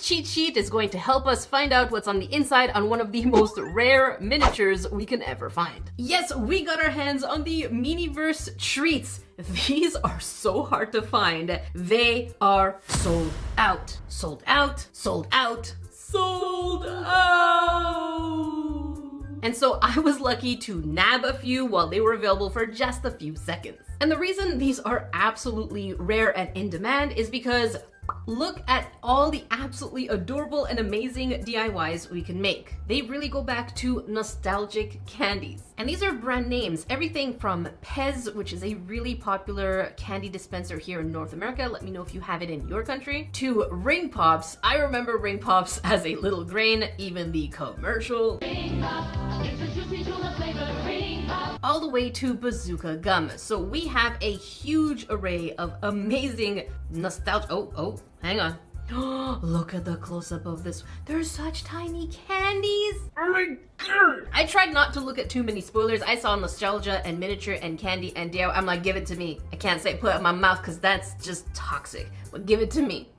cheat sheet is going to help us find out what's on the inside on one of the most rare miniatures we can ever find. Yes, we got our hands on the Miniverse treats. These are so hard to find. They are sold out. Sold out, sold out, sold out. And so I was lucky to nab a few while they were available for just a few seconds. And the reason these are absolutely rare and in demand is because look at all the absolutely adorable and amazing DIYs we can make. They really go back to nostalgic candies. And these are brand names, everything from Pez, which is a really popular candy dispenser here in North America. Let me know if you have it in your country. To Ring Pops. I remember Ring Pops as a little grain, even the commercial. Ring Pop, it's a juicy tuna flavor Ring Pop. All the way to Bazooka Gum. So we have a huge array of amazing nostalgia. Oh, hang on. Look at the close-up of this. They're such tiny candies. Oh my god. I tried not to look at too many spoilers. I saw nostalgia and miniature and candy and DIY. I'm like, give it to me. I can't say put it in my mouth because that's just toxic. But give it to me.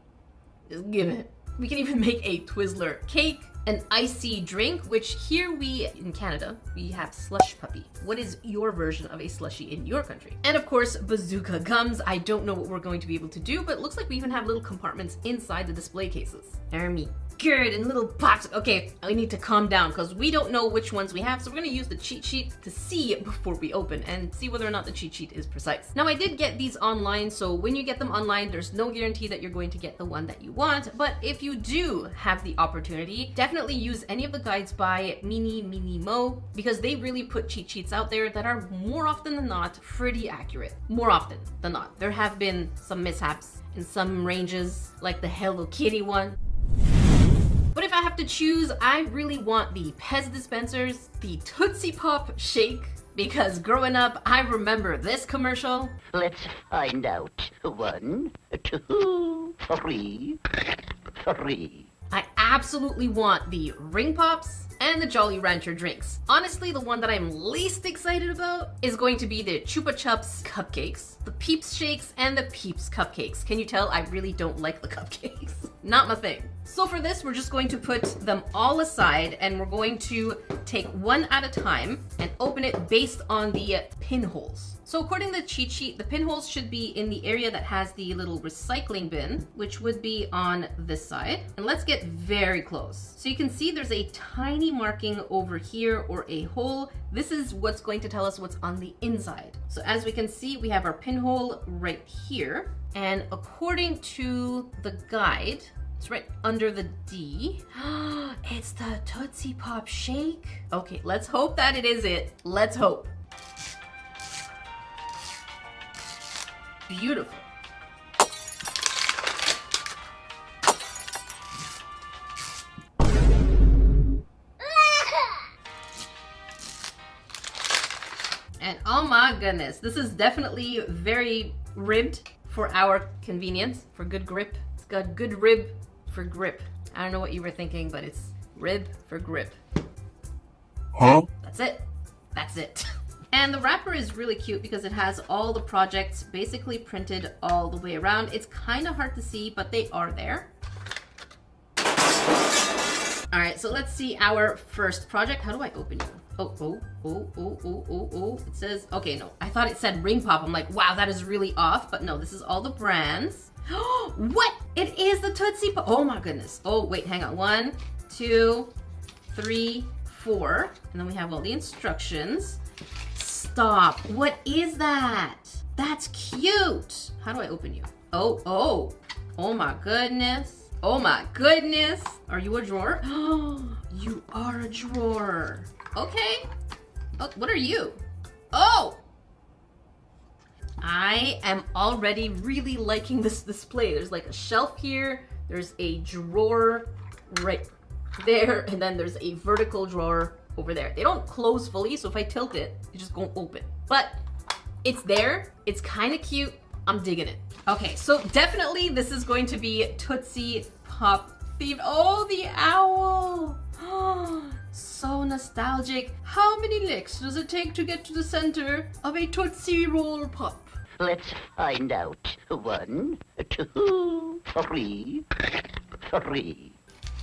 Just give it. We can even make a Twizzler cake, an icy drink, which here in Canada, we have slush puppy. What is your version of a slushy in your country? And of course, bazooka gums. I don't know what we're going to be able to do, but it looks like we even have little compartments inside the display cases. Army. Good, and little box. Okay, we need to calm down because we don't know which ones we have, so we're gonna use the cheat sheet to see before we open and see whether or not the cheat sheet is precise. Now, I did get these online, so when you get them online, there's no guarantee that you're going to get the one that you want, but if you do have the opportunity, definitely use any of the guides by Meenyminimo because they really put cheat sheets out there that are more often than not pretty accurate. More often than not. There have been some mishaps in some ranges, like the Hello Kitty one. But if I have to choose, I really want the Pez dispensers, the Tootsie Pop shake, because growing up, I remember this commercial. Let's find out. 1, 2, 3. I absolutely want the Ring Pops and the Jolly Rancher drinks. Honestly, the one that I'm least excited about is going to be the Chupa Chups cupcakes, the Peeps shakes, and the Peeps cupcakes. Can you tell I really don't like the cupcakes? Not my thing. So for this, we're just going to put them all aside and we're going to take one at a time and open it based on the pinholes. So according to the cheat sheet, the pinholes should be in the area that has the little recycling bin, which would be on this side. And let's get very close. So you can see there's a tiny marking over here or a hole. This is what's going to tell us what's on the inside. So as we can see, we have our pinhole right here. And according to the guide, it's right under the D. It's the Tootsie Pop shake. Okay, let's hope that it is it. Let's hope. Beautiful. And oh my goodness, this is definitely very ribbed for our convenience, for good grip. It's got good rib for grip. I don't know what you were thinking, but it's rib for grip. Huh? That's it. That's it. And the wrapper is really cute because it has all the projects basically printed all the way around. It's kind of hard to see, but they are there. All right, so let's see our first project. How do I open you? Oh. It says, okay, no. I thought it said Ring Pop. I'm like, wow, that is really off. But no, this is all the brands. What? It is the Tootsie Pop. Oh my goodness. Oh, wait, hang on. 1, 2, 3, 4. And then we have all the instructions. Stop. What is that? That's cute. How do I open you? Oh my goodness. Oh my goodness. Are you a drawer? Oh, you are a drawer. Okay. Oh, what are you? Oh! I am already really liking this display. There's like a shelf here. There's a drawer right there. And then there's a vertical drawer over there. They don't close fully, so if I tilt it, it just won't open. But it's there. It's kind of cute. I'm digging it. Okay, so definitely this is going to be Tootsie Pop themed. Oh, the owl. Oh, so nostalgic. How many licks does it take to get to the center of a Tootsie Roll Pop? Let's find out. 1, 2, 3.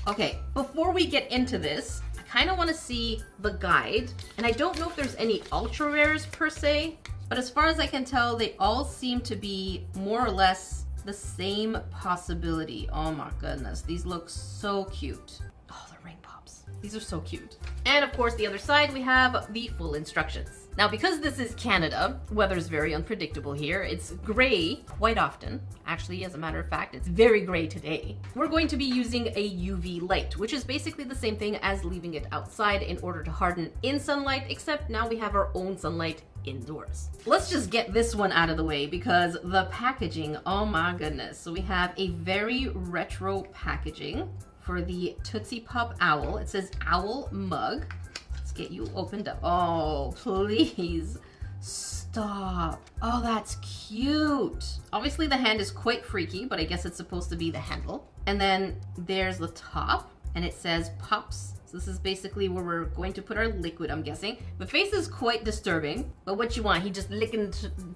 Okay, before we get into this, I kind of want to see the guide. And I don't know if there's any ultra rares per se, but as far as I can tell, they all seem to be more or less the same possibility. Oh my goodness, these look so cute. Oh, the ring pops. These are so cute. And of course, the other side, we have the full instructions. Now, because this is Canada, weather is very unpredictable here. It's gray quite often. Actually, as a matter of fact, it's very gray today. We're going to be using a UV light, which is basically the same thing as leaving it outside in order to harden in sunlight, except now we have our own sunlight indoors. Let's just get this one out of the way because the packaging, oh my goodness. So we have a very retro packaging for the Tootsie Pop owl. It says owl mug. Get you opened up. Oh, please stop. Oh, that's cute. Obviously the hand is quite freaky, but I guess it's supposed to be the handle. And then there's the top and it says pops. So this is basically where we're going to put our liquid, I'm guessing. The face is quite disturbing, but what you want, he just licking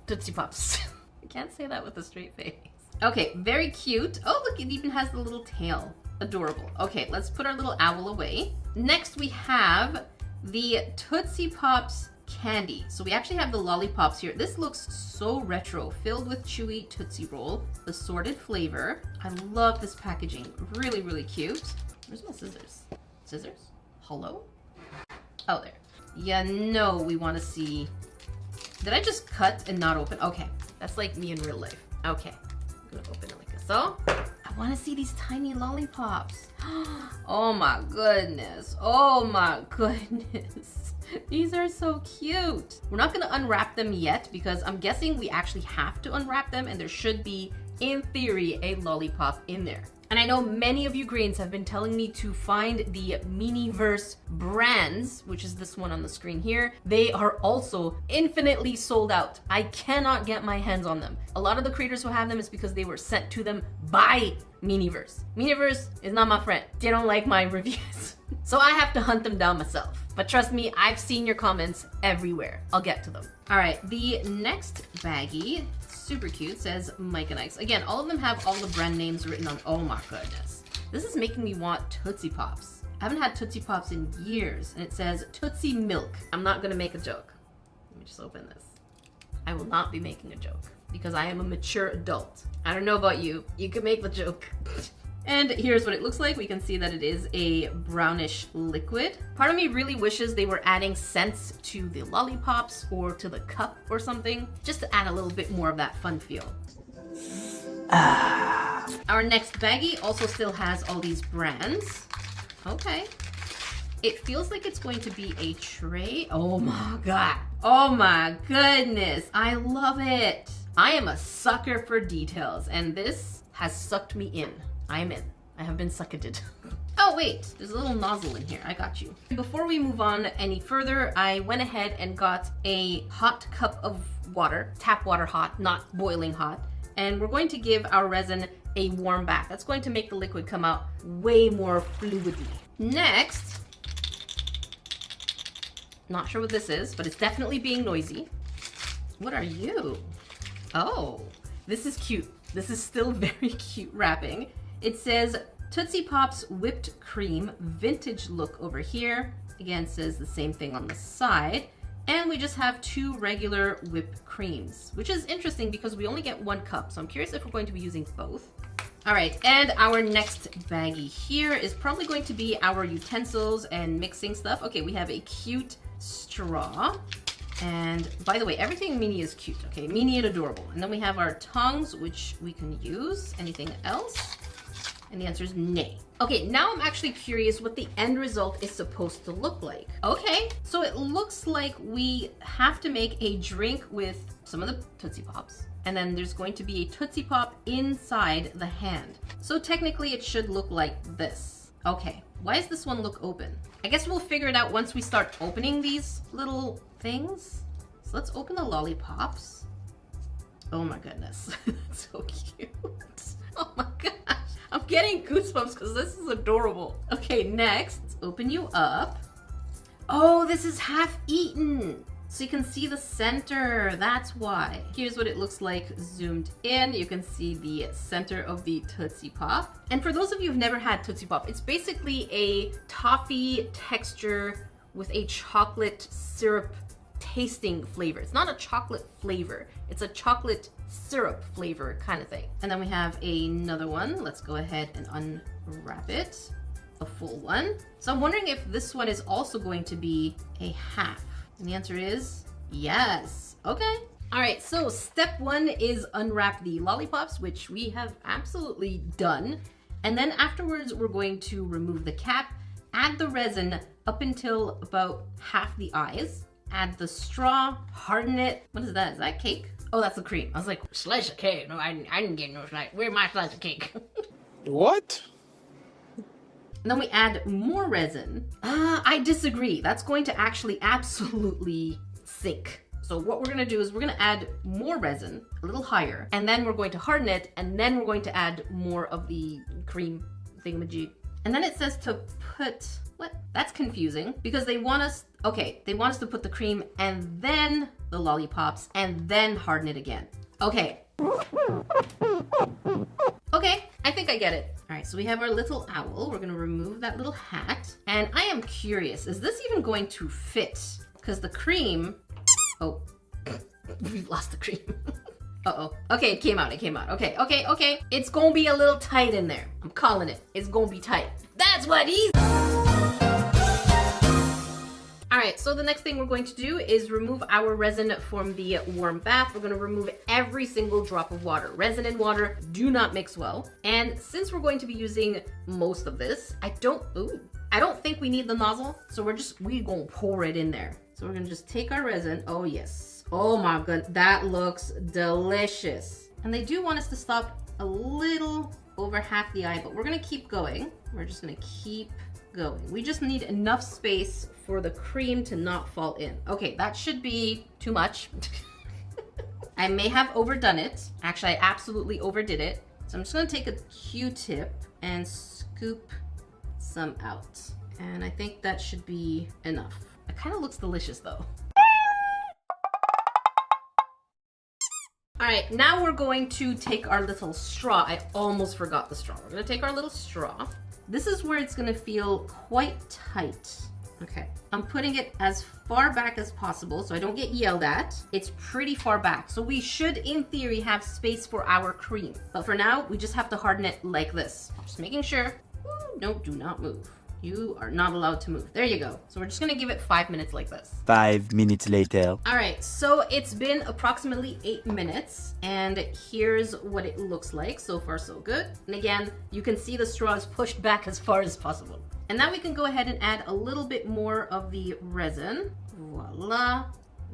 Tootsie Pops. I can't say that with a straight face. Okay, very cute. Oh, look, it even has the little tail. Adorable. Okay, let's put our little owl away. Next we have the Tootsie Pops candy. So we actually have the lollipops here. This looks so retro, filled with chewy Tootsie Roll, assorted flavor. I love this packaging. Really, really cute. Where's my scissors? Scissors? Hello? Oh, there. Yeah, no, we want to see. Did I just cut and not open? Okay, that's like me in real life. Okay, I'm gonna open it like this. So, I want to see these tiny lollipops. Oh my goodness. Oh my goodness. These are so cute. We're not gonna unwrap them yet because I'm guessing we actually have to unwrap them and there should be, in theory, a lollipop in there. And I know many of you greens have been telling me to find the Miniverse brands, which is this one on the screen here. They are also infinitely sold out. I cannot get my hands on them. A lot of the creators who have them is because they were sent to them by Miniverse. Miniverse is not my friend. They don't like my reviews. So I have to hunt them down myself. But trust me, I've seen your comments everywhere. I'll get to them. All right, the next baggie, super cute, says Mike and Ike's. Again, all of them have all the brand names written on. Oh my goodness. This is making me want Tootsie Pops. I haven't had Tootsie Pops in years, and it says Tootsie Milk. I'm not gonna make a joke. Let me just open this. I will not be making a joke because I am a mature adult. I don't know about you. You can make the joke. And here's what it looks like. We can see that it is a brownish liquid. Part of me really wishes they were adding scents to the lollipops or to the cup or something, just to add a little bit more of that fun feel. Our next baggie also still has all these brands. Okay. It feels like it's going to be a tray. Oh my God. Oh my goodness. I love it. I am a sucker for details, and this has sucked me in. I am in. I have been sucketed. Oh wait, there's a little nozzle in here. I got you. Before we move on any further, I went ahead and got a hot cup of water, tap water hot, not boiling hot. And we're going to give our resin a warm bath. That's going to make the liquid come out way more fluidly. Next, not sure what this is, but it's definitely being noisy. What are you? Oh, this is cute. This is still very cute wrapping. It says Tootsie Pop's whipped cream vintage look over here. Again, says the same thing on the side. And we just have 2 regular whipped creams, which is interesting because we only get 1 cup. So I'm curious if we're going to be using both. All right, and our next baggie here is probably going to be our utensils and mixing stuff. Okay, we have a cute straw. And by the way, everything Meeny is cute, okay? Meeny and adorable. And then we have our tongs, which we can use. Anything else? And the answer is nay. Okay, now I'm actually curious what the end result is supposed to look like. Okay, so it looks like we have to make a drink with some of the Tootsie Pops. And then there's going to be a Tootsie Pop inside the hand. So technically it should look like this. Okay, why does this one look open? I guess we'll figure it out once we start opening these little things. So let's open the lollipops. Oh my goodness, that's so cute. Oh my gosh, I'm getting goosebumps because this is adorable. Okay, next, let's open you up. Oh, this is half eaten. So you can see the center, that's why. Here's what it looks like zoomed in. You can see the center of the Tootsie Pop. And for those of you who've never had Tootsie Pop, it's basically a toffee texture with a chocolate syrup tasting flavor. It's not a chocolate flavor, it's a chocolate syrup flavor kind of thing. And then we have another one. Let's go ahead and unwrap it. A full one. So I'm wondering if this one is also going to be a half. And the answer is yes. Okay. All right, so step one is unwrap the lollipops, which we have absolutely done. And then afterwards, we're going to remove the cap, add the resin up until about half the eyes, add the straw, harden it. What is that? Is that cake? Oh, that's the cream. I was like, slice of cake. No, I didn't get no slice. Where's my slice of cake? What? And then we add more resin. I disagree. That's going to actually absolutely sink. So what we're gonna do is we're gonna add more resin, a little higher, and then we're going to harden it, and then we're going to add more of the cream thingamajig. And then it says to put, what? That's confusing because they want us to put the cream and then the lollipops and then harden it again. Okay. Okay, I think I get it. All right, so we have our little owl. We're gonna remove that little hat. And I am curious, is this even going to fit? Because the cream, oh, we've lost the cream. Uh-oh. Okay, it came out. Okay. It's gonna be a little tight in there. I'm calling it. It's gonna be tight. That's what he's... All right, so the next thing we're going to do is remove our resin from the warm bath. We're gonna remove every single drop of water. Resin and water do not mix well. And since we're going to be using most of this, I don't think we need the nozzle. So we're gonna pour it in there. So we're gonna just take our resin. Oh yes. Oh my god, that looks delicious. And they do want us to stop a little over half the eye, but we're gonna keep going. We're just gonna keep going. We just need enough space for the cream to not fall in. Okay, that should be too much. I may have overdone it. Actually, I absolutely overdid it. So I'm just gonna take a Q-tip and scoop some out. And I think that should be enough. It kind of looks delicious though. All right, now we're going to take our little straw. I almost forgot the straw. We're gonna take our little straw. This is where it's gonna feel quite tight. Okay, I'm putting it as far back as possible so I don't get yelled at. It's pretty far back, so we should, in theory, have space for our cream. But for now, we just have to harden it like this. Just making sure. Ooh, no, do not move. You are not allowed to move. There you go. So we're just gonna give it 5 minutes like this. 5 minutes later. All right, so it's been approximately 8 minutes, and here's what it looks like. So far, so good. And again, you can see the straw is pushed back as far as possible. And now we can go ahead and add a little bit more of the resin. Voila,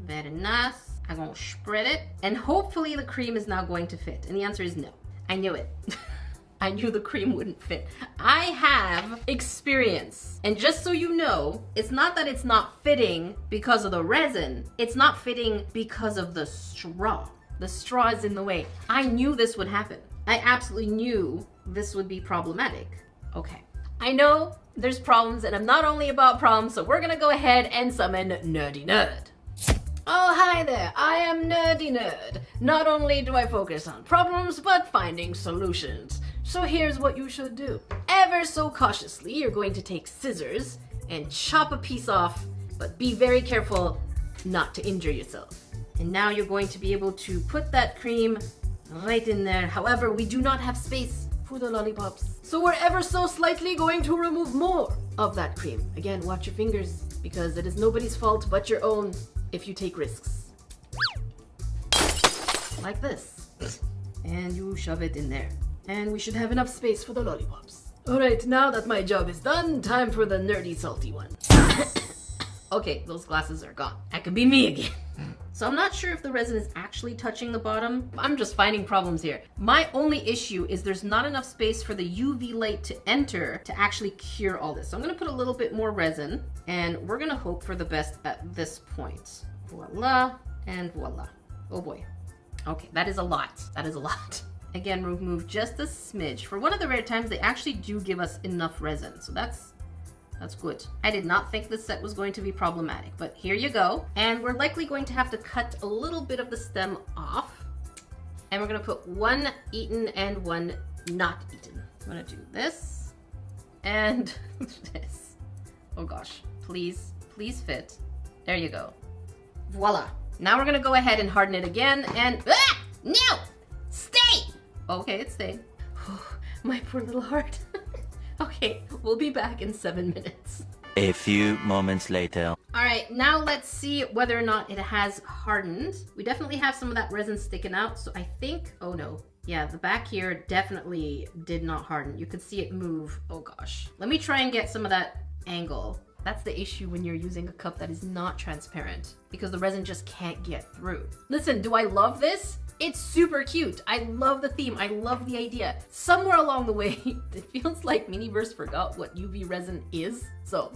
very nice. I'm gonna spread it, and hopefully the cream is now going to fit. And the answer is no. I knew it. I knew the cream wouldn't fit. I have experience. And just so you know, it's not that it's not fitting because of the resin. It's not fitting because of the straw. The straw is in the way. I knew this would happen. I absolutely knew this would be problematic. Okay. I know there's problems, and I'm not only about problems, so we're gonna go ahead and summon Nerdy Nerd. Oh, hi there, I am Nerdy Nerd. Not only do I focus on problems, but finding solutions. So here's what you should do. Ever so cautiously, you're going to take scissors and chop a piece off, but be very careful not to injure yourself. And now you're going to be able to put that cream right in there. However, we do not have space for the lollipops. So we're ever so slightly going to remove more of that cream. Again, watch your fingers, because it is nobody's fault but your own if you take risks. Like this. And you shove it in there. And we should have enough space for the lollipops. Alright, now that my job is done, time for the nerdy salty one. Okay, those glasses are gone. That could be me again. So I'm not sure if the resin is actually touching the bottom. I'm just finding problems here. My only issue is there's not enough space for the UV light to enter to actually cure all this. So I'm gonna put a little bit more resin, and we're gonna hope for the best at this point. Voila, and voila. Oh boy. Okay, that is a lot. That is a lot. Again, remove just a smidge. For one of the rare times, they actually do give us enough resin. So that's That's good. I did not think this set was going to be problematic, but here you go. And we're likely going to have to cut a little bit of the stem off. And we're gonna put one eaten and one not eaten. I'm gonna do this and this. Oh gosh, please, please fit. There you go. Voila. Now we're gonna go ahead and harden it again and, no, stay. Okay, it stayed. My poor little heart. Okay, we'll be back in 7 minutes. A few moments later. All right, now let's see whether or not it has hardened. We definitely have some of that resin sticking out, so I think, oh no. Yeah, the back here definitely did not harden. You could see it move. Oh gosh. Let me try and get some of that angle. That's the issue when you're using a cup that is not transparent, because the resin just can't get through. Listen, do I love this? It's super cute. I love the theme. I love the idea. Somewhere along the way, it feels like Miniverse forgot what UV resin is. So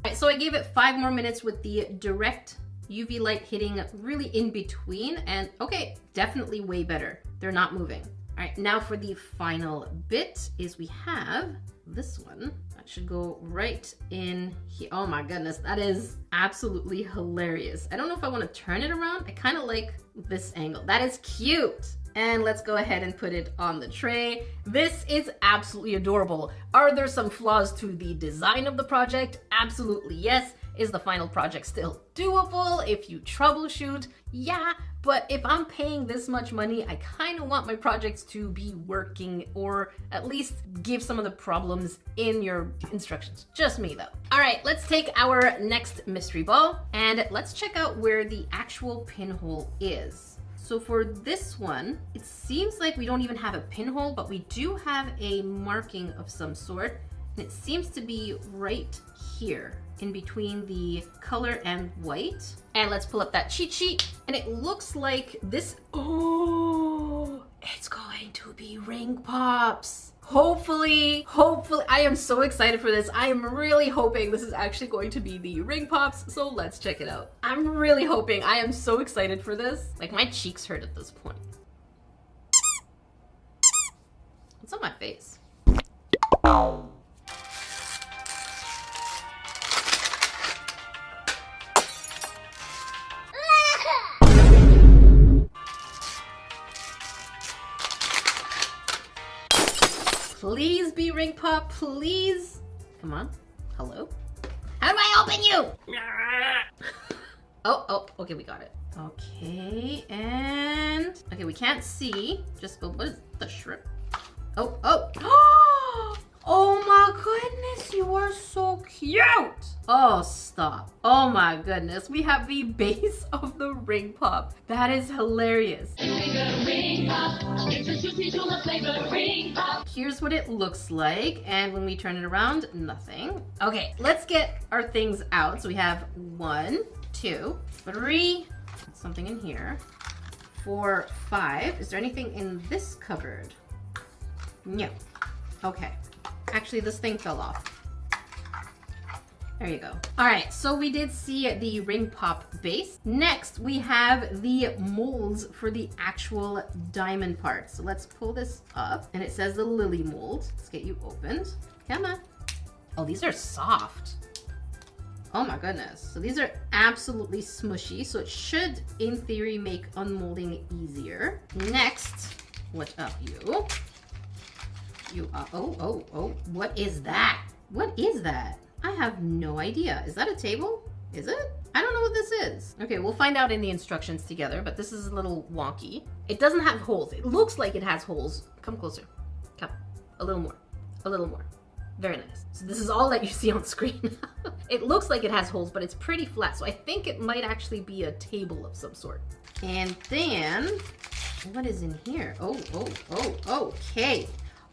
I gave it 5 more minutes with the direct UV light hitting really in between, and okay, definitely way better. They're not moving. All right, now for the final bit is we have this one. That should go right in here. Oh my goodness, that is absolutely hilarious. I don't know if I want to turn it around. I kind of like this angle. That is cute. And let's go ahead and put it on the tray. This is absolutely adorable. Are there some flaws to the design of the project? Absolutely yes. Is the final project still doable if you troubleshoot? Yeah, but if I'm paying this much money, I kind of want my projects to be working, or at least give some of the problems in your instructions. Just me though. All right, let's take our next mystery ball and let's check out where the actual pinhole is. So for this one, it seems like we don't even have a pinhole, but we do have a marking of some sort, and it seems to be right here in between the color and white. And let's pull up that cheat sheet, and it looks like this. Oh, it's going to be ring pops. Hopefully, I am so excited for this. I am really hoping this is actually going to be the ring pops, so let's check it out. I'm really hoping. I am so excited for this. Like, my cheeks hurt at this point. What's on my face? Please be ring pop, please. Come on. Hello? How do I open you? Oh, okay, we got it. Okay, and okay, we can't see. Just what is the shrimp? Oh. Oh my goodness, you are so cute. Oh, stop. Oh my goodness, we have the base of the ring pop. That is hilarious. Ring pop. It's a juicy tuna flavor ring pop. Here's what it looks like, and when we turn it around, nothing. Okay, let's get our things out. So we have 1, 2, 3, something in here, 4, 5. Is there anything in this cupboard? No. Okay. Actually, this thing fell off. There you go. All right, so we did see the ring pop base. Next, we have the molds for the actual diamond parts. So let's pull this up, and it says the lily mold. Let's get you opened. Come on. Oh, these are soft. Oh my goodness. So these are absolutely smushy, so it should, in theory, make unmolding easier. Next, what up, you? You are, oh, what is that? What is that? I have no idea. Is that a table? Is it? I don't know what this is. Okay, we'll find out in the instructions together, but this is a little wonky. It doesn't have holes. It looks like it has holes. Come closer. Come. A little more. A little more. Very nice. So this is all that you see on screen. It looks like it has holes, but it's pretty flat. So I think it might actually be a table of some sort. And then, what is in here? Oh, okay.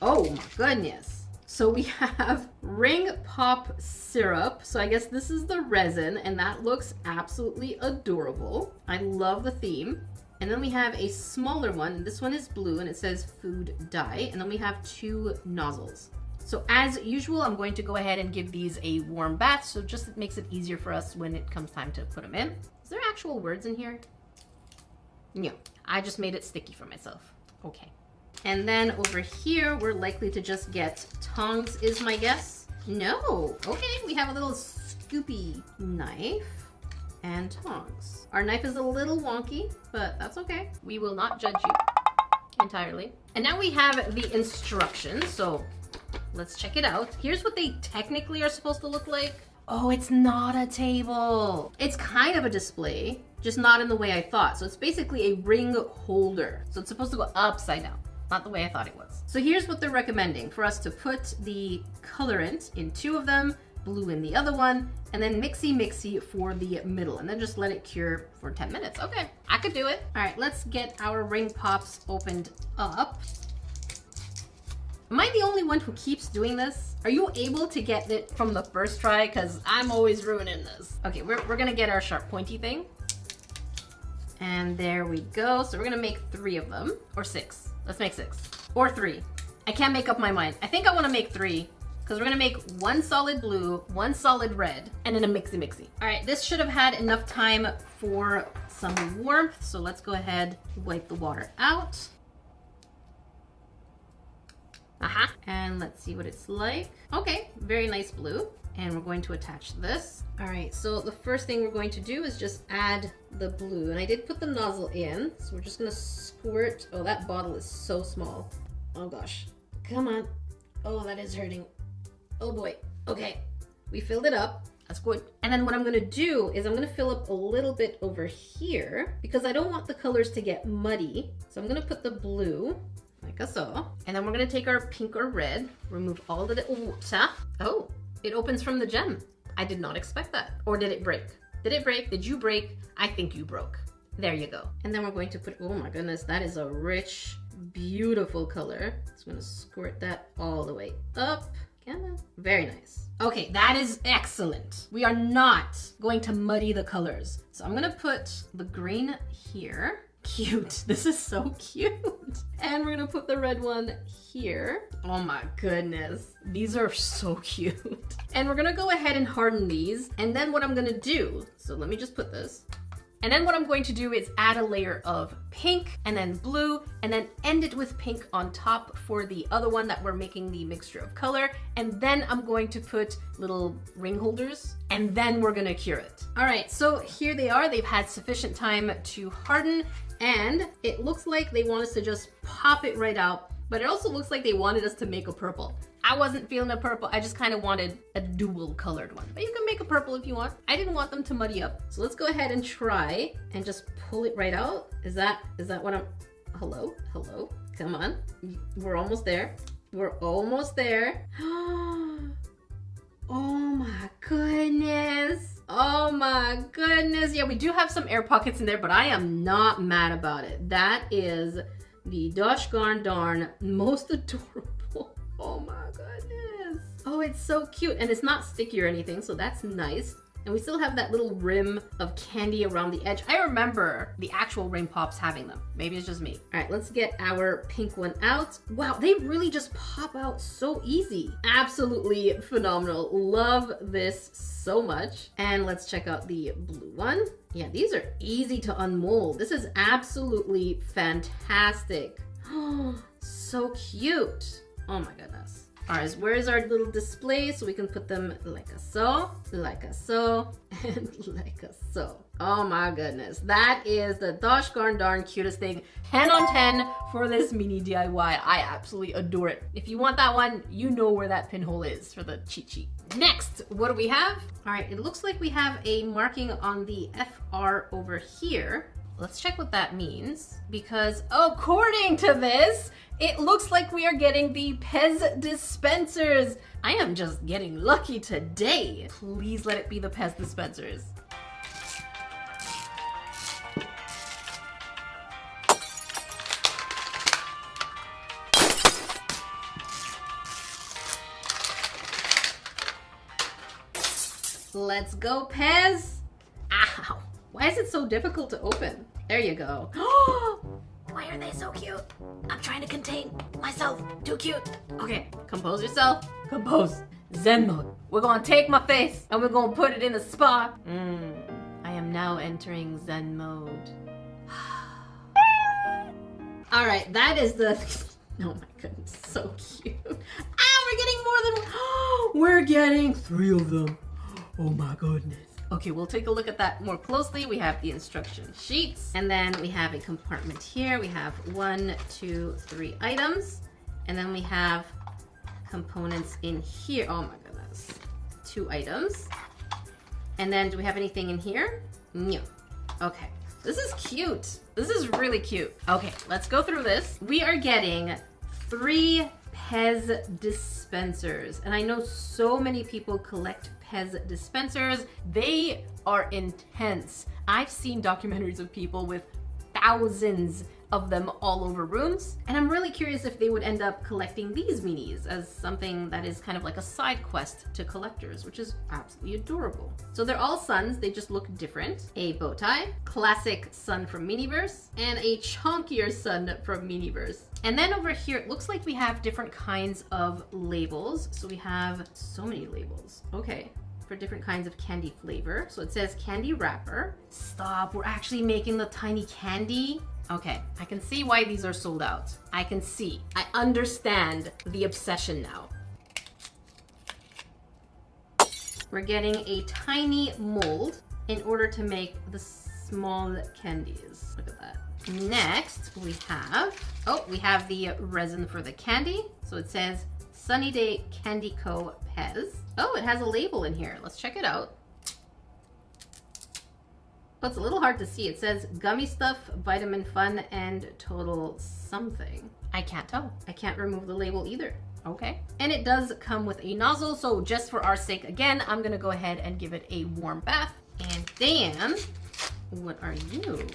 Oh my goodness. So we have ring pop syrup. So I guess this is the resin, and that looks absolutely adorable. I love the theme. And then we have a smaller one. This one is blue, and it says food dye. And then we have 2 nozzles. So as usual, I'm going to go ahead and give these a warm bath. So just it makes it easier for us when it comes time to put them in. Is there actual words in here? No, I just made it sticky for myself. Okay. And then over here, we're likely to just get tongs is my guess. No, okay, we have a little scoopy knife and tongs. Our knife is a little wonky, but that's okay. We will not judge you entirely. And now we have the instructions, so let's check it out. Here's what they technically are supposed to look like. Oh, it's not a table. It's kind of a display, just not in the way I thought. So it's basically a ring holder. So it's supposed to go upside down, not the way I thought it was. So here's what they're recommending for us to put the colorant in 2 of them, blue in the other one, and then mixy for the middle, and then just let it cure for 10 minutes. Okay, I could do it. All right, let's get our ring pops opened up. Am I the only one who keeps doing this? Are you able to get it from the first try? Because I'm always ruining this. Okay, we're gonna get our sharp pointy thing. And there we go. So we're gonna make 3 of them, or 6. Let's make 6, or 3. I can't make up my mind. I think I wanna make 3, because we're gonna make 1 solid blue, 1 solid red, and then a mixy. All right, this should have had enough time for some warmth. So let's go ahead, wipe the water out. And let's see what it's like. Okay, very nice blue. And we're going to attach this. All right, so the first thing we're going to do is just add the blue. And I did put the nozzle in, so we're just gonna squirt. Oh, that bottle is so small. Oh gosh, come on. Oh, that is hurting. Oh boy, okay. We filled it up, that's good. And then what I'm gonna do is I'm gonna fill up a little bit over here because I don't want the colors to get muddy. So I'm gonna put the blue, like so. And then we're gonna take our pink or red, remove all of the water. Oh, it opens from the gem. I did not expect that. Or did it break? Did it break? Did you break? I think you broke. There you go. And then we're going to put, oh my goodness, that is a rich, beautiful color. So I'm gonna squirt that all the way up. Come on. Very nice. Okay, that is excellent. We are not going to muddy the colors. So I'm gonna put the green here. Cute. This is so cute. And we're gonna put the red one here. Oh my goodness. These are so cute. And we're gonna go ahead and harden these. And then what I'm gonna do, so let me just put this. And then what I'm going to do is add a layer of pink and then blue and then end it with pink on top for the other one that we're making the mixture of color. And then I'm going to put little ring holders and then we're gonna cure it. All right, so here they are. They've had sufficient time to harden and it looks like they want us to just pop it right out, but it also looks like they wanted us to make a purple. I wasn't feeling a purple. I just kind of wanted a dual colored one, but you can make a purple if you want. I didn't want them to muddy up. So let's go ahead and try and just pull it right out. Is that what I'm, hello, come on. We're almost there. We're almost there. Oh my goodness. Oh my goodness. Yeah, we do have some air pockets in there, but I am not mad about it. That is the gosh darn most adorable. Oh my goodness. Oh, it's so cute. And it's not sticky or anything, so that's nice. And we still have that little rim of candy around the edge. I remember the actual ring pops having them. Maybe it's just me. All right, let's get our pink one out. Wow, they really just pop out so easy. Absolutely phenomenal. Love this so much. And let's check out the blue one. Yeah, these are easy to unmold. This is absolutely fantastic. Oh, so cute. Oh my goodness. All right, where is our little display so we can put them like a so, and like a so. Oh my goodness. That is the gosh darn cutest thing. 10 on 10 for this mini DIY. I absolutely adore it. If you want that one, you know where that pinhole is for the cheat sheet. Next, what do we have? All right, it looks like we have a marking on the FR over here. Let's check what that means, because according to this, it looks like we are getting the Pez dispensers. I am just getting lucky today. Please let it be the Pez dispensers. Let's go, Pez. Ow. Why is it so difficult to open? There you go. Why are they so cute? I'm trying to contain myself. Too cute. Okay, compose yourself. Compose. Zen mode. We're gonna take my face and we're gonna put it in a spot. I am now entering Zen mode. All right, that is the Oh my goodness, so cute. Ah, we're getting more than one. We're getting 3 of them. Oh my goodness. Okay, we'll take a look at that more closely. We have the instruction sheets, and then we have a compartment here. We have 1, 2, 3 items, and then we have components in here. Oh my goodness. 2 items. And then do we have anything in here? No. Okay. This is cute. This is really cute. Okay, let's go through this. We are getting 3 Pez dispensers. And I know so many people collect Pez dispensers. They are intense. I've seen documentaries of people with thousands of them all over rooms. And I'm really curious if they would end up collecting these minis as something that is kind of like a side quest to collectors, which is absolutely adorable. So they're all suns, they just look different. A bow tie, classic sun from Miniverse, and a chunkier sun from Miniverse. And then over here, it looks like we have different kinds of labels. So we have so many labels. Okay. For different kinds of candy flavor. So it says candy wrapper. Stop, we're actually making the tiny candy. Okay, I can see why these are sold out. I can see. I understand the obsession now. We're getting a tiny mold in order to make the small candies. Look at that. Next, we have the resin for the candy. So it says Sunny Day Candy Co. Pez. Oh, it has a label in here. Let's check it out. But it's a little hard to see. It says gummy stuff, vitamin fun, and total something. I can't tell. I can't remove the label either. Okay. And it does come with a nozzle, so just for our sake, again, I'm gonna go ahead and give it a warm bath. And then, what are you?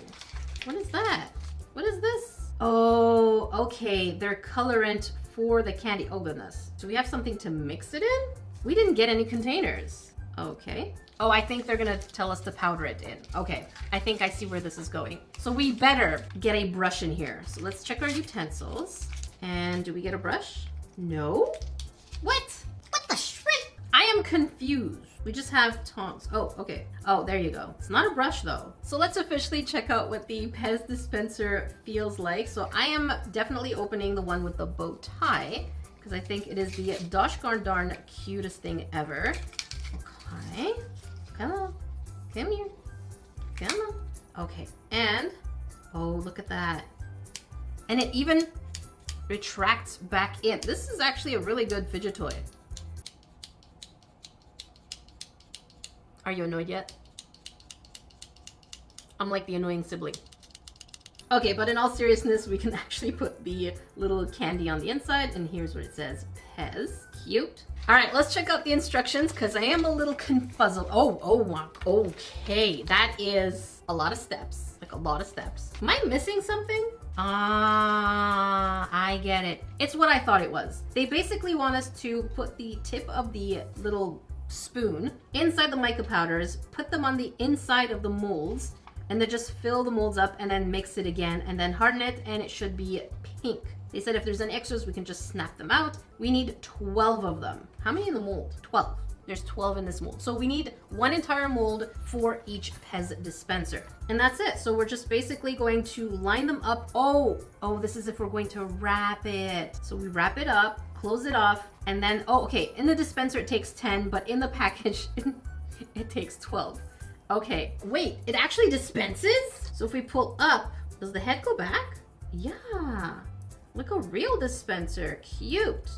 What is that? What is this? Oh, okay. They're colorant for the candy. Oh goodness. So we have something to mix it in? We didn't get any containers. Okay. Oh, I think they're gonna tell us to powder it in. Okay, I think I see where this is going. So we better get a brush in here. So let's check our utensils. And do we get a brush? No? What? What the shrimp? I am confused. We just have tongs. Oh, okay. Oh, there you go. It's not a brush though. So let's officially check out what the Pez dispenser feels like. So I am definitely opening the one with the bow tie because I think it is the dosh darn cutest thing ever. Okay. Come on. Come here. Come on. Okay. And, oh, look at that. And it even retracts back in. This is actually a really good fidget toy. Are you annoyed yet? I'm like the annoying sibling. Okay, but in all seriousness, we can actually put the little candy on the inside, and here's what it says. Pez. Cute. All right, let's check out the instructions because I am a little confuzzled. Oh, okay. That is a lot of steps, like a lot of steps. Am I missing something? Ah, I get it. It's what I thought it was. They basically want us to put the tip of the little spoon inside the mica powders, put them on the inside of the molds, and then just fill the molds up and then mix it again and then harden it, and it should be pink. They said if there's any extras, we can just snap them out. We need 12 of them. How many in the mold? 12. There's 12 in this mold. So we need 1 entire mold for each Pez dispenser. And that's it. So we're just basically going to line them up. Oh, this is if we're going to wrap it. So we wrap it up, close it off, and then, oh, okay, in the dispenser it takes 10, but in the package it takes 12. Okay, wait, it actually dispenses? So if we pull up, does the head go back? Yeah. Like a real dispenser. Cute.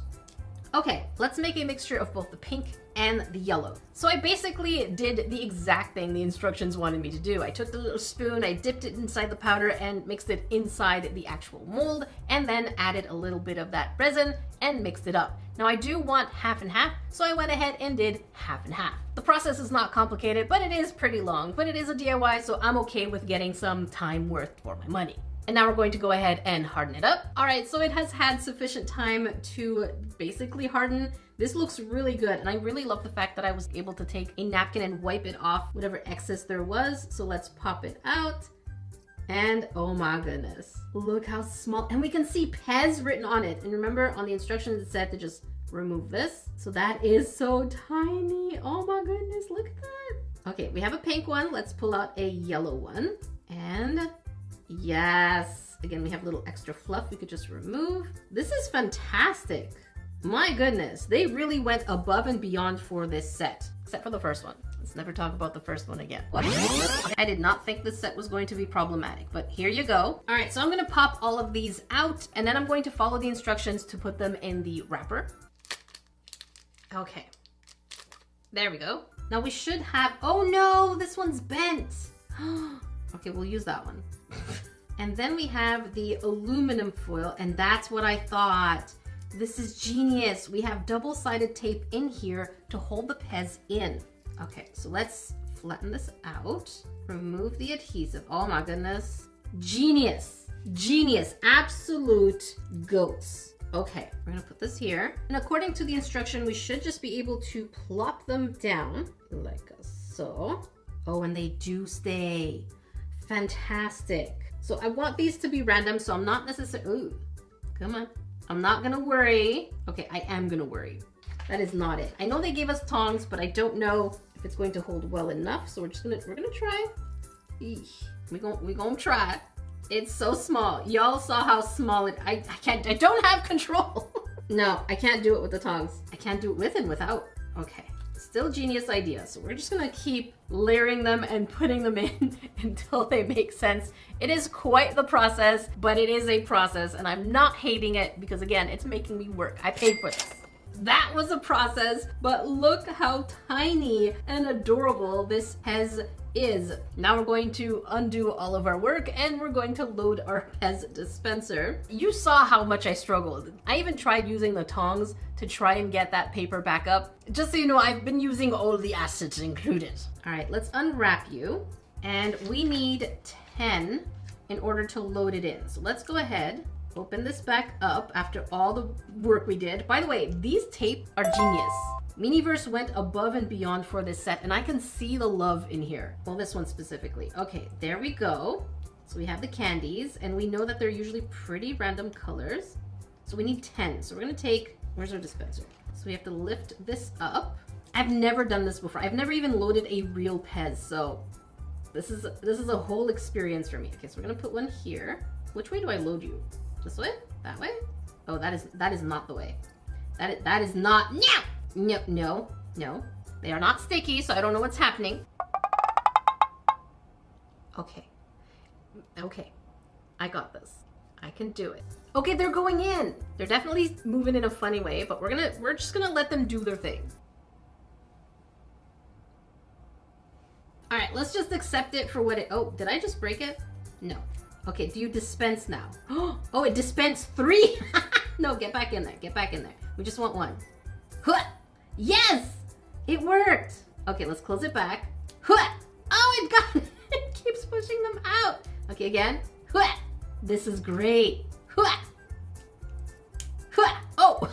Okay, let's make a mixture of both the pink and the yellow. So I basically did the exact thing the instructions wanted me to do. I took the little spoon, I dipped it inside the powder and mixed it inside the actual mold, and then added a little bit of that resin and mixed it up. Now I do want half and half, so I went ahead and did half and half. The process is not complicated, but it is pretty long, but it is a DIY, so I'm okay with getting some time worth for my money. And now we're going to go ahead and harden it up. All right, so it has had sufficient time to basically harden. This looks really good, and I really love the fact that I was able to take a napkin and wipe it off whatever excess there was. So let's pop it out. And oh my goodness, look how small. And we can see Pez written on it. And remember on the instructions it said to just remove this. So that is so tiny. Oh my goodness, look at that. Okay, we have a pink one. Let's pull out a yellow one. And yes, Again, we have a little extra fluff we could just remove. This is fantastic. My goodness, they really went above and beyond for this set, except for the first one. Let's never talk about the first one again. I did not think this set was going to be problematic, but here you go. All right, so I'm gonna pop all of these out, and then I'm going to follow the instructions to put them in the wrapper. Okay, there we go. Now we should have, oh no, this one's bent. Okay, we'll use that one. And then we have the aluminum foil, and that's what I thought. This is genius. We have double-sided tape in here to hold the Pez in. Okay, so let's flatten this out. Remove the adhesive. Oh my goodness. Genius. Genius. Absolute goats. Okay, we're gonna put this here. And according to the instruction, we should just be able to plop them down like so. Oh, and they do stay. Fantastic. So I want these to be random, so I'm not necessarily, ooh, come on. I'm not gonna worry. Okay, I am gonna worry. That is not it. I know they gave us tongs, but I don't know if it's going to hold well enough. So we're gonna try. Eesh. We gonna try. It's so small. Y'all saw how small it, I don't have control. No, I can't do it with the tongs. I can't do it with and without. Okay, still genius idea. So we're just gonna keep layering them and putting them in until they make sense. It is quite the process, but it is a process, and I'm not hating it because again, it's making me work. I paid for this. That was a process, but look how tiny and adorable this Pez is. Now we're going to undo all of our work and we're going to load our Pez dispenser. You saw how much I struggled. I even tried using the tongs to try and get that paper back up. Just so you know, I've been using all the acids included. All right, let's unwrap you. And we need 10 in order to load it in. So let's go ahead, open this back up after all the work we did. By the way, these tape are genius. Miniverse went above and beyond for this set, and I can see the love in here. Well, this one specifically. Okay, there we go. So we have the candies, and we know that they're usually pretty random colors. So we need 10. So we're gonna take, where's our dispenser? So we have to lift this up. I've never done this before. I've never even loaded a real Pez, so this is a whole experience for me. Okay, so we're gonna put one here. Which way do I load you? This way? That way? Oh, that is not the way. That is not, no. They are not sticky, so I don't know what's happening. Okay. I got this. I can do it. Okay, they're going in. They're definitely moving in a funny way, but we're just gonna let them do their thing. All right, let's just accept it for what it, oh, did I just break it? No. Okay, do you dispense now? Oh, it dispensed 3. No, get back in there. Get back in there. We just want 1. Yes! It worked. Okay, let's close it back. Oh, it got it. It keeps pushing them out. Okay, again. This is great. Oh.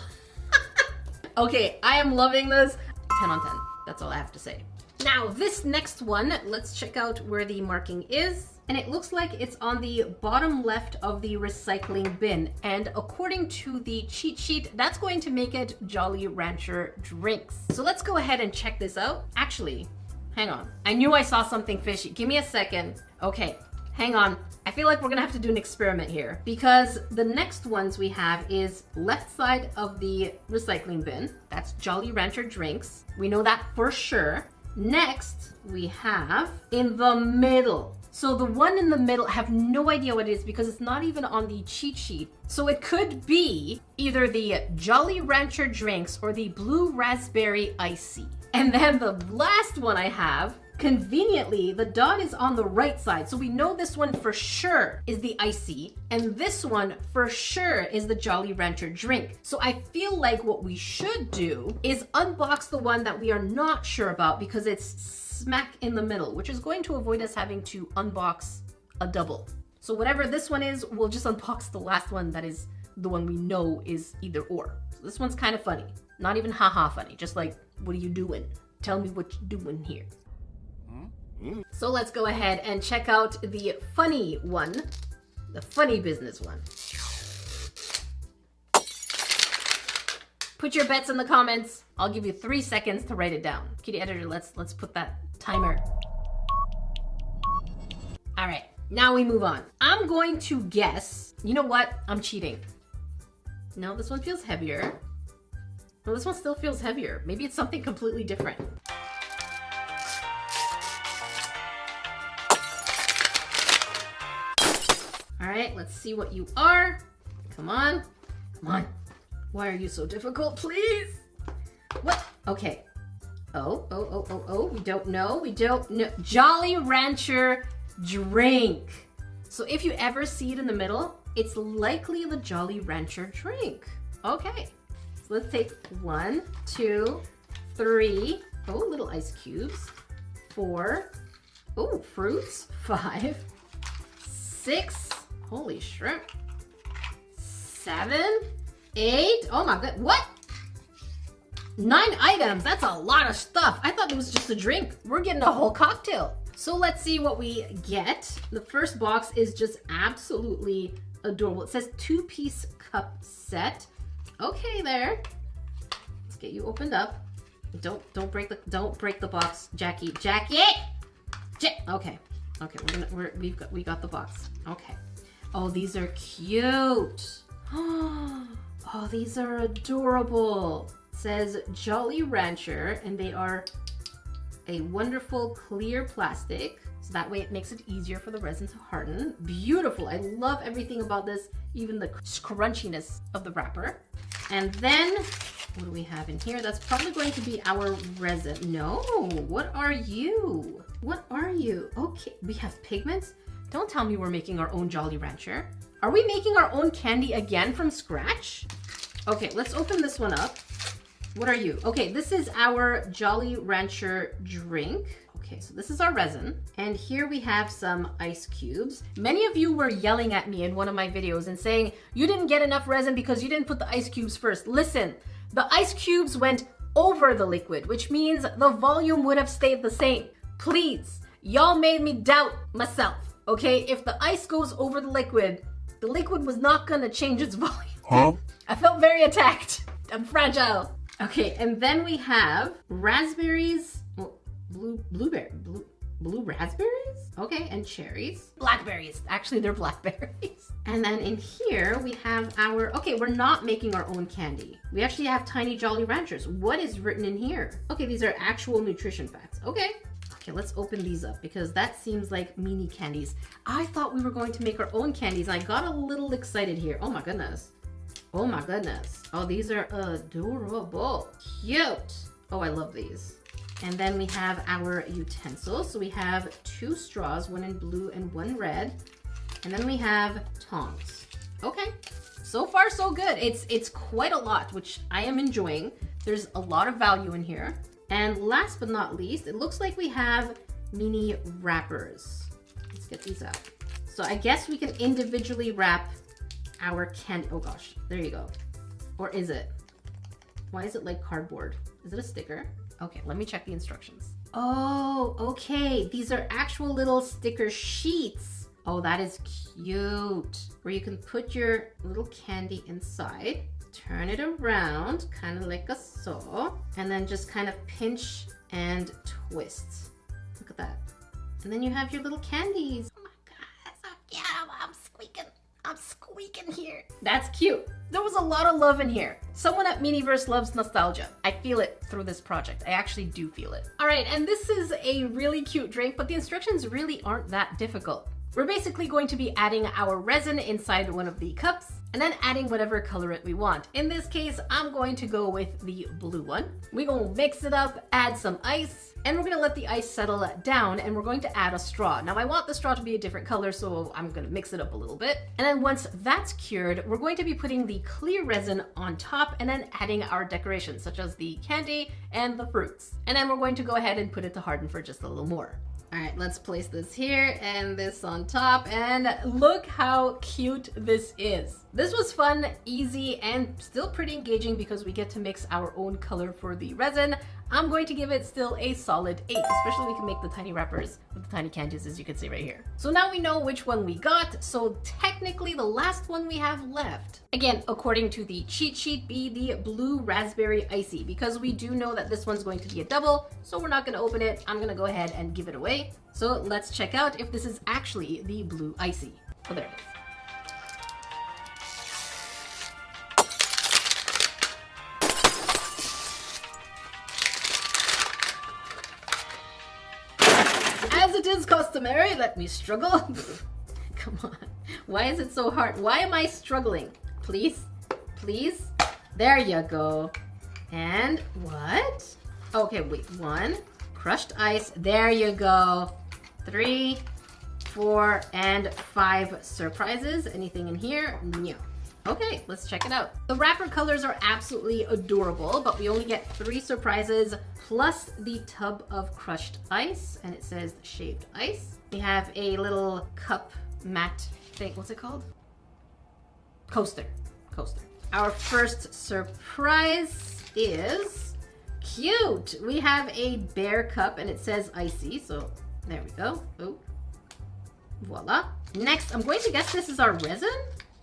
Okay, I am loving this. 10 on 10. That's all I have to say. Now, this next one, let's check out where the marking is. And it looks like it's on the bottom left of the recycling bin. And according to the cheat sheet, that's going to make it Jolly Rancher drinks. So let's go ahead and check this out. Actually, hang on. I knew I saw something fishy. Give me a second. Okay, hang on. I feel like we're gonna have to do an experiment here because the next ones we have is left side of the recycling bin. That's Jolly Rancher drinks. We know that for sure. Next, we have in the middle. So the one in the middle, I have no idea what it is because it's not even on the cheat sheet. So it could be either the Jolly Rancher drinks or the Blue Raspberry Icy. And then the last one I have, conveniently, the dot is on the right side. So we know this one for sure is the Icy. And this one for sure is the Jolly Rancher drink. So I feel like what we should do is unbox the one that we are not sure about because it's smack in the middle, which is going to avoid us having to unbox a double. So whatever this one is, we'll just unbox the last one that is the one we know is either or. So this one's kind of funny. Not even haha funny, just like, what are you doing? Tell me what you're doing here. So let's go ahead and check out the funny one, the funny business one. Put your bets in the comments. I'll give you 3 seconds to write it down. Kitty editor, let's put that timer. All right, now we move on. I'm going to guess, you know what? I'm cheating. No, this one feels heavier. No, this one still feels heavier. Maybe it's something completely different. All right, let's see what you are. Come on, come on. Why are you so difficult, please? What? Okay. Oh, we don't know. Jolly Rancher drink. So if you ever see it in the middle, it's likely the Jolly Rancher drink. Okay, so let's take 1, 2, 3. Oh, little ice cubes. 4. Oh, fruits. 5, 6. Holy shrimp. 7, 8. Oh my god, what? 9 items, that's a lot of stuff. I thought it was just a drink. We're getting a whole cocktail. So let's see what we get. The first box is just absolutely adorable. It says 2-piece cup set. Okay there. Let's get you opened up. Don't break the box, Jackie. Okay, we got the box. Okay. Oh, these are cute. Oh, these are adorable. It says Jolly Rancher, and they are a wonderful clear plastic. So that way it makes it easier for the resin to harden. Beautiful. I love everything about this, even the crunchiness of the wrapper. And then, what do we have in here? That's probably going to be our resin. No, what are you? What are you? Okay, we have pigments. Don't tell me we're making our own Jolly Rancher. Are we making our own candy again from scratch? Okay, let's open this one up. What are you? Okay, this is our Jolly Rancher drink. Okay, so this is our resin. And here we have some ice cubes. Many of you were yelling at me in one of my videos and saying, you didn't get enough resin because you didn't put the ice cubes first. Listen, the ice cubes went over the liquid, which means the volume would have stayed the same. Please, y'all made me doubt myself. Okay, if the ice goes over the liquid was not gonna change its volume. Huh? I felt very attacked. I'm fragile. Okay, and then we have raspberries, well, blue raspberries? Okay, and cherries. Blackberries. Actually, they're blackberries. And then in here we have our, okay, we're not making our own candy. We actually have tiny Jolly Ranchers. What is written in here? Okay, these are actual nutrition facts. Okay. Okay, let's open these up because that seems like mini candies. I thought we were going to make our own candies and I got a little excited here. Oh my goodness. Oh my goodness. Oh, these are adorable. Cute. Oh, I love these. And then we have our utensils. So we have 2 straws, one in blue and one red. And then we have tongs. Okay. So far, so good. It's quite a lot, which I am enjoying. There's a lot of value in here. And last but not least, it looks like we have mini wrappers. Let's get these out. So I guess we can individually wrap our candy. Oh gosh, there you go. Or is it? Why is it like cardboard? Is it a sticker? Okay, let me check the instructions. Oh, okay. These are actual little sticker sheets. Oh, that is cute. Where you can put your little candy inside. Turn it around, kind of like a saw, and then just kind of pinch and twist. Look at that. And then you have your little candies. Oh my god, that's so cute. I'm squeaking here. That's cute. There was a lot of love in here. Someone at Miniverse loves nostalgia. I feel it through this project. I actually do feel it. All right, and this is a really cute drink, but the instructions really aren't that difficult. We're basically going to be adding our resin inside one of the cups and then adding whatever colorant we want. In this case, I'm going to go with the blue one. We're gonna mix it up, add some ice, and we're gonna let the ice settle down, and we're going to add a straw. Now I want the straw to be a different color, so I'm gonna mix it up a little bit. And then once that's cured, we're going to be putting the clear resin on top and then adding our decorations, such as the candy and the fruits. And then we're going to go ahead and put it to harden for just a little more. All right, let's place this here and this on top, and look how cute this is. This was fun, easy, and still pretty engaging because we get to mix our own color for the resin. I'm going to give it still a solid 8, especially we can make the tiny wrappers with the tiny candies, as you can see right here. So now we know which one we got, so technically the last one we have left, again, according to the cheat sheet, be the blue raspberry icy, because we do know that this one's going to be a double, so we're not gonna open it. I'm gonna go ahead and give it away. Okay, so let's check out if this is actually the blue icy. Oh, there it is. As it is customary, let me struggle. Come on. Why is it so hard? Why am I struggling? Please? Please? There you go. And what? Okay, wait. 1. Crushed ice. There you go. 3, 4, and 5 surprises. Anything in here? No. Okay, let's check it out. The wrapper colors are absolutely adorable, but we only get 3 surprises plus the tub of crushed ice, and it says shaved ice. We have a little cup matte thing. What's it called? Coaster. Coaster. Our first surprise is cute. We have a bear cup, and it says icy, so there we go. Oh, voila. Next, I'm going to guess this is our resin.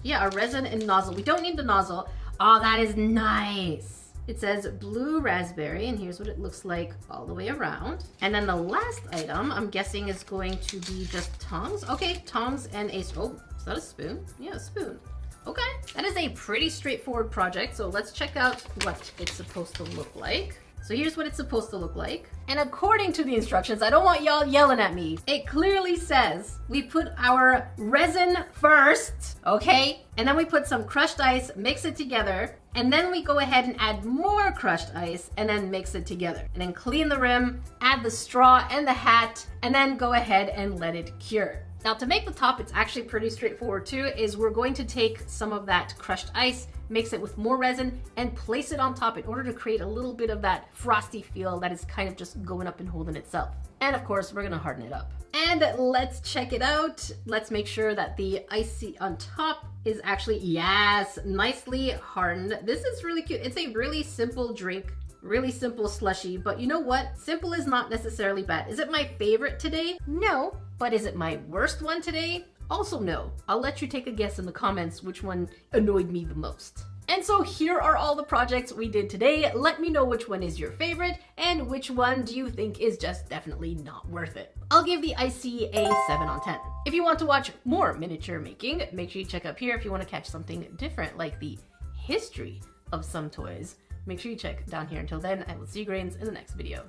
Yeah, our resin and nozzle. We don't need the nozzle. Oh, that is nice. It says blue raspberry, and here's what it looks like all the way around. And then the last item, I'm guessing, is going to be just tongs. Okay, tongs and a, oh, is that a spoon? Yeah, a spoon. Okay, that is a pretty straightforward project, so let's check out what it's supposed to look like. So here's what it's supposed to look like. And according to the instructions, I don't want y'all yelling at me. It clearly says we put our resin first, okay? And then we put some crushed ice, mix it together, and then we go ahead and add more crushed ice and then mix it together. And then clean the rim, add the straw and the hat, and then go ahead and let it cure. Now to make the top, it's actually pretty straightforward too, is we're going to take some of that crushed ice, mix it with more resin, and place it on top in order to create a little bit of that frosty feel that is kind of just going up and holding itself. And of course, we're gonna harden it up. And let's check it out. Let's make sure that the icy on top is actually, yes, nicely hardened. This is really cute. It's a really simple drink. Really simple slushy, but you know what? Simple is not necessarily bad. Is it my favorite today? No. But is it my worst one today? Also no. I'll let you take a guess in the comments which one annoyed me the most. And so here are all the projects we did today. Let me know which one is your favorite and which one do you think is just definitely not worth it. I'll give the icy a 7 on 10. If you want to watch more miniature making, make sure you check up here if you want to catch something different like the history of some toys. Make sure you check down here. Until then, I will see you grains in the next video.